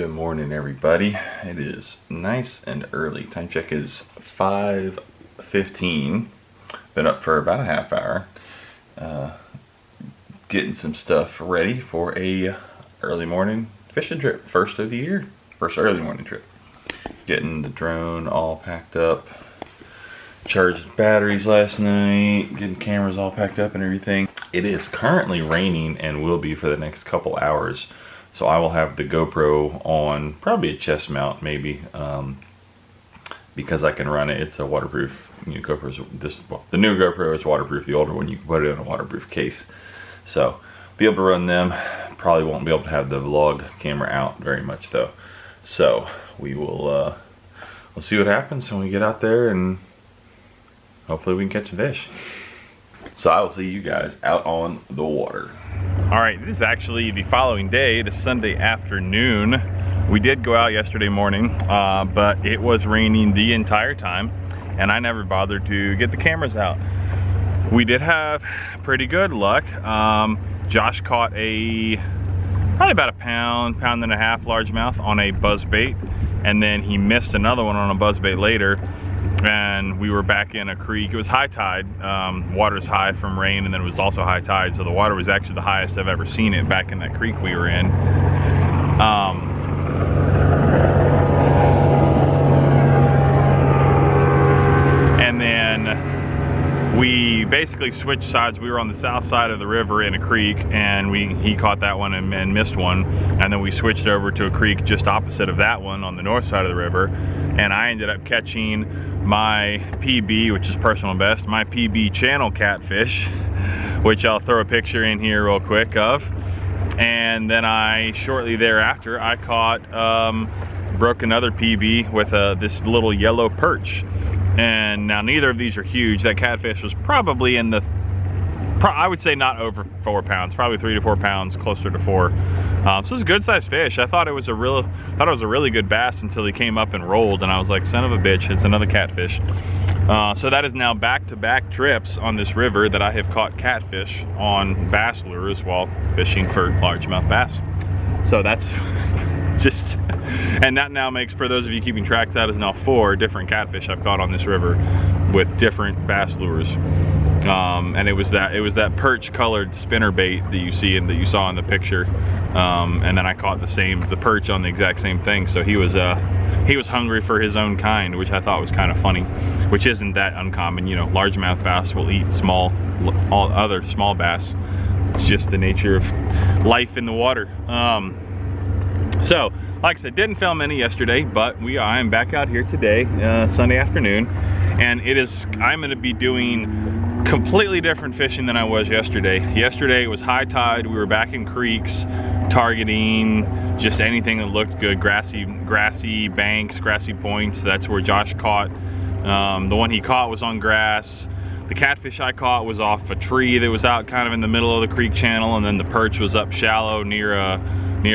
Good morning, everybody. It is nice and early. Time check is 5:15. Been up for about a half hour, getting some stuff ready for a early morning fishing trip. First of the year, first early morning trip. Getting the drone all packed up, charged batteries last night, getting cameras all packed up and everything. It is currently raining and will be for the next couple hours. So I will have the GoPro on, probably a chest mount maybe, because I can run it. It's a waterproof, GoPro's the new GoPro is waterproof. The older one, you can put it in a waterproof case. So be able to run them. Probably won't be able to have the vlog camera out very much though. So we will, we'll see what happens when we get out there, and hopefully we can catch a fish. So I will see you guys out on the water. All right, this is actually the following day, the Sunday afternoon. We did go out yesterday morning, but it was raining the entire time, and I never bothered to get the cameras out. We did have pretty good luck. Josh caught probably about a pound and a half largemouth on a buzzbait, and then he missed another one on a buzzbait later. And we were back in a creek. It was high tide, water's high from rain, and then it was also high tide, so the water was actually the highest I've ever seen it back in that creek we were in. And then we basically switched sides. We were on the south side of the river in a creek, and he caught that one and missed one, and then we switched over to a creek just opposite of that one on the north side of the river, and I ended up catching my PB, which is personal best, my PB channel catfish, which I'll throw a picture in here real quick of. And then shortly thereafter, I caught, broke another PB with this little yellow perch. And now neither of these are huge. That catfish was probably in the, I would say not over 4 pounds, probably 3 to 4 pounds, closer to 4. So it was a good sized fish. I thought it was a really good bass until he came up and rolled, and I was like, son of a bitch, it's another catfish. So that is now back-to-back trips on this river that I have caught catfish on bass lures while fishing for largemouth bass. So that's just, and that now makes, for those of you keeping track, that is now 4 different catfish I've caught on this river with different bass lures. And it was that perch colored spinnerbait that you see and that you saw in the picture, and then I caught the perch on the exact same thing. So he was hungry for his own kind, which I thought was kind of funny, which isn't that uncommon. Largemouth bass will eat all other small bass. It's just the nature of life in the water. So like I said, didn't film any yesterday, but I am back out here today, Sunday afternoon, and I'm going to be doing completely different fishing than I was yesterday. Yesterday it was high tide. We were back in creeks, targeting just anything that looked good, grassy banks, grassy points. That's where Josh caught. The one he caught was on grass. The catfish I caught was off a tree that was out kind of in the middle of the creek channel, and then the perch was up shallow near a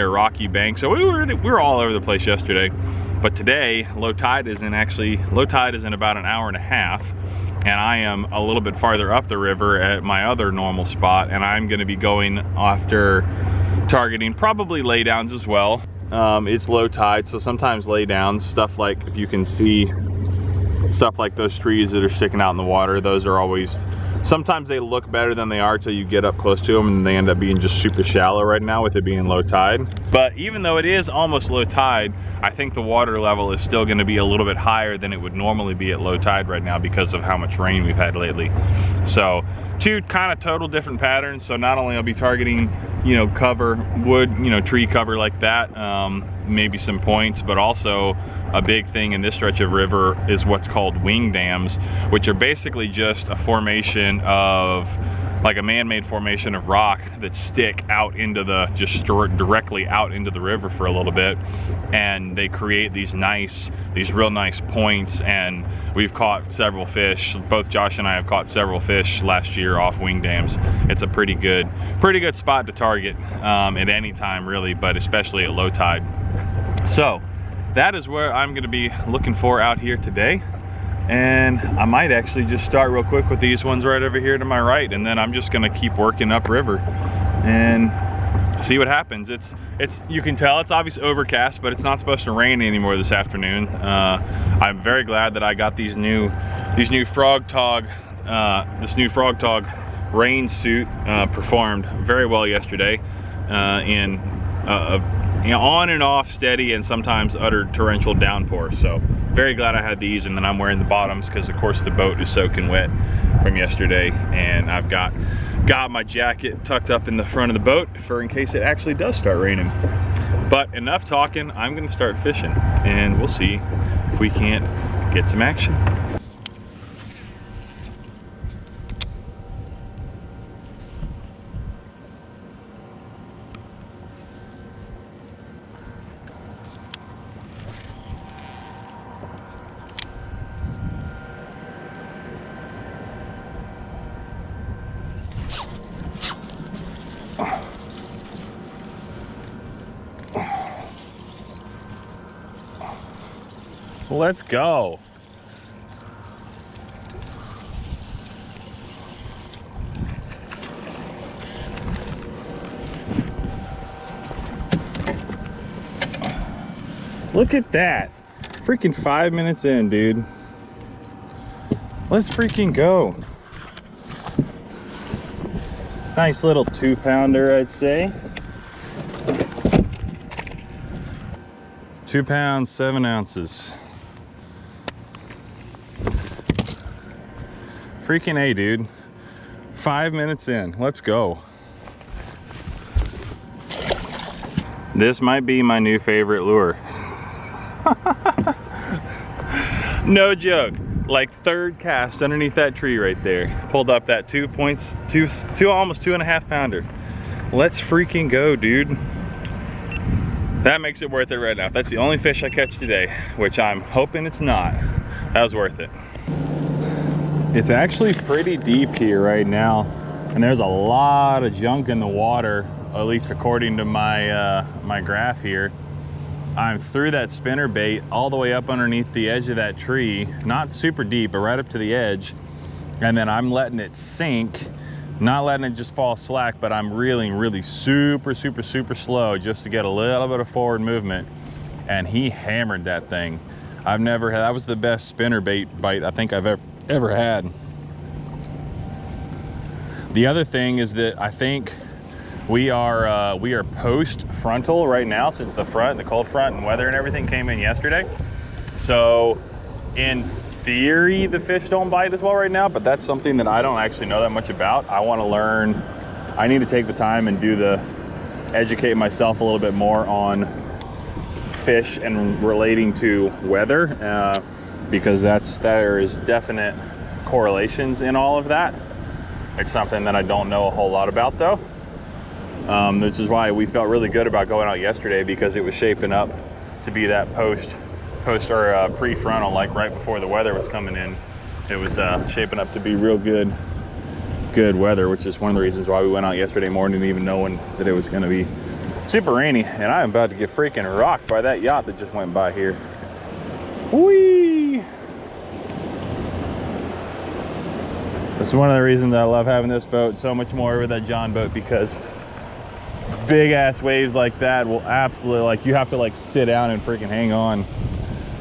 rocky bank. So we were all over the place yesterday. But today, low tide is in about an hour and a half. And I am a little bit farther up the river at my other normal spot, and I'm going to be going after targeting probably laydowns as well. It's low tide, so sometimes laydowns, stuff like, if you can see, stuff like those trees that are sticking out in the water, those are always, sometimes they look better than they are till you get up close to them, and they end up being just super shallow right now with it being low tide. But even though it is almost low tide, I think the water level is still going to be a little bit higher than it would normally be at low tide right now because of how much rain we've had lately. So 2 kind of total different patterns. So not only I'll be targeting, cover, wood, tree cover like that, maybe some points, but also a big thing in this stretch of river is what's called wing dams, which are basically just a formation of, like a man-made formation of rock that stick out into directly out into the river for a little bit, and they create these real nice points. And we've caught several fish. Both Josh and I have caught several fish last year off wing dams. It's a pretty good spot to target at any time really, but especially at low tide. So that is where I'm going to be looking for out here today. And I might actually just start real quick with these ones right over here to my right, and then I'm just going to keep working upriver and see what happens. It's you can tell it's obviously overcast, but it's not supposed to rain anymore this afternoon. I'm very glad that I got these new Frog Tog rain suit. Performed very well yesterday in on and off steady and sometimes utter torrential downpour. So very glad I had these, and then I'm wearing the bottoms because of course the boat is soaking wet from yesterday, and I've got my jacket tucked up in the front of the boat for in case it actually does start raining. But enough talking, I'm gonna start fishing and we'll see if we can't get some action. Let's go. Look at that. Freaking 5 minutes in, dude. Let's freaking go. Nice little 2-pounder, I'd say. 2 pounds, 7 ounces. Freaking A, dude. 5 minutes in. Let's go. This might be my new favorite lure. No joke. Like third cast underneath that tree right there. Pulled up that almost 2.5 pounder. Let's freaking go, dude. That makes it worth it right now. If that's the only fish I catch today, which I'm hoping it's not, that was worth it. It's actually pretty deep here right now, and there's a lot of junk in the water, at least according to my my graph here. I'm through that spinnerbait all the way up underneath the edge of that tree, not super deep, but right up to the edge, and then I'm letting it sink, not letting it just fall slack, but I'm reeling really super slow just to get a little bit of forward movement, and he hammered that thing. I've never had, that was the best spinnerbait bite I think I've ever had. The other thing is that I think we are post frontal right now, since the cold front and weather and everything came in yesterday. So in theory, the fish don't bite as well right now, but that's something that I don't actually know that much about. I want to learn. I need to take the time and educate myself a little bit more on fish and relating to weather, because there is definite correlations in all of that. It's something that I don't know a whole lot about though. Which is why we felt really good about going out yesterday, because it was shaping up to be that post or pre-frontal, like right before the weather was coming in. It was shaping up to be real good weather, which is one of the reasons why we went out yesterday morning, even knowing that it was going to be super rainy. And I'm about to get freaking rocked by that yacht that just went by here. Whee! That's one of the reasons I love having this boat so much more over that John boat, because big ass waves like that will absolutely, like, you have to like sit down and freaking hang on.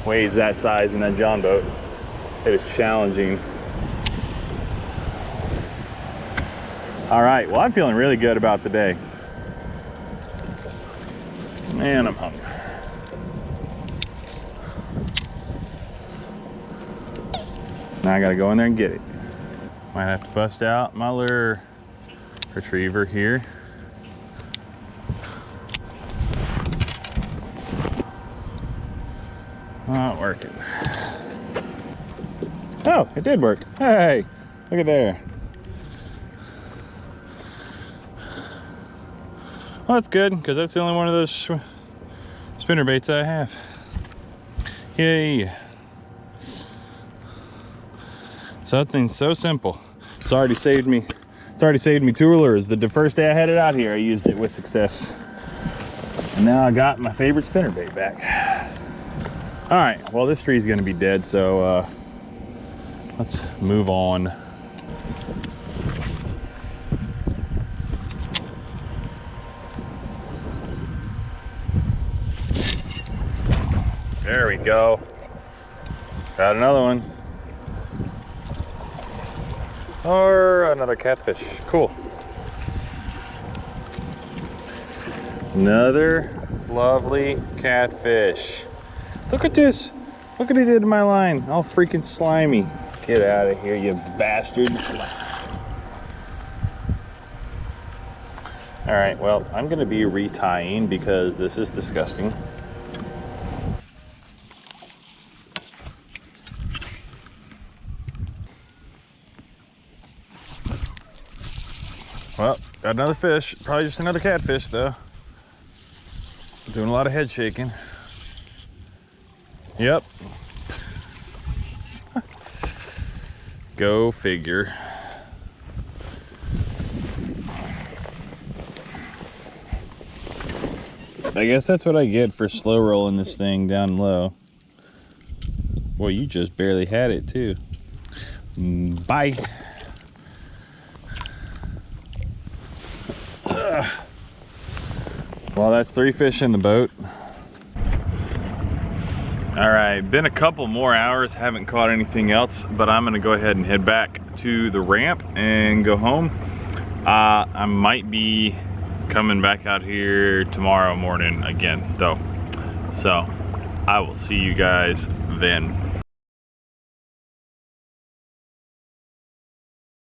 Waves that size in that John boat, it is challenging. All right, well, I'm feeling really good about today. Man, I'm hungry. Now I gotta go in there and get it. Might have to bust out my lure retriever here. Not working. Oh, it did work. Hey, look at there. Well, that's good, because that's the only one of those spinnerbaits I have. Yay. Something so simple. It's already saved me 2 lures. The first day I had it out here, I used it with success. And now I got my favorite spinnerbait back. All right, well, this tree's gonna be dead, so let's move on. go. Got another one. Or another catfish. Cool. Another lovely catfish. Look at this. Look what he did to my line. All freaking slimy. Get out of here, you bastard. All right, well, I'm gonna be retying because this is disgusting. Well, got another fish. Probably just another catfish though. Doing a lot of head shaking. Yep. Go figure. I guess that's what I get for slow rolling this thing down low. Well, you just barely had it too. Bye. Ugh. Well, that's 3 fish in the boat. All right, been a couple more hours, haven't caught anything else, but I'm gonna go ahead and head back to the ramp and go home. I might be coming back out here tomorrow morning again though. So I will see you guys then.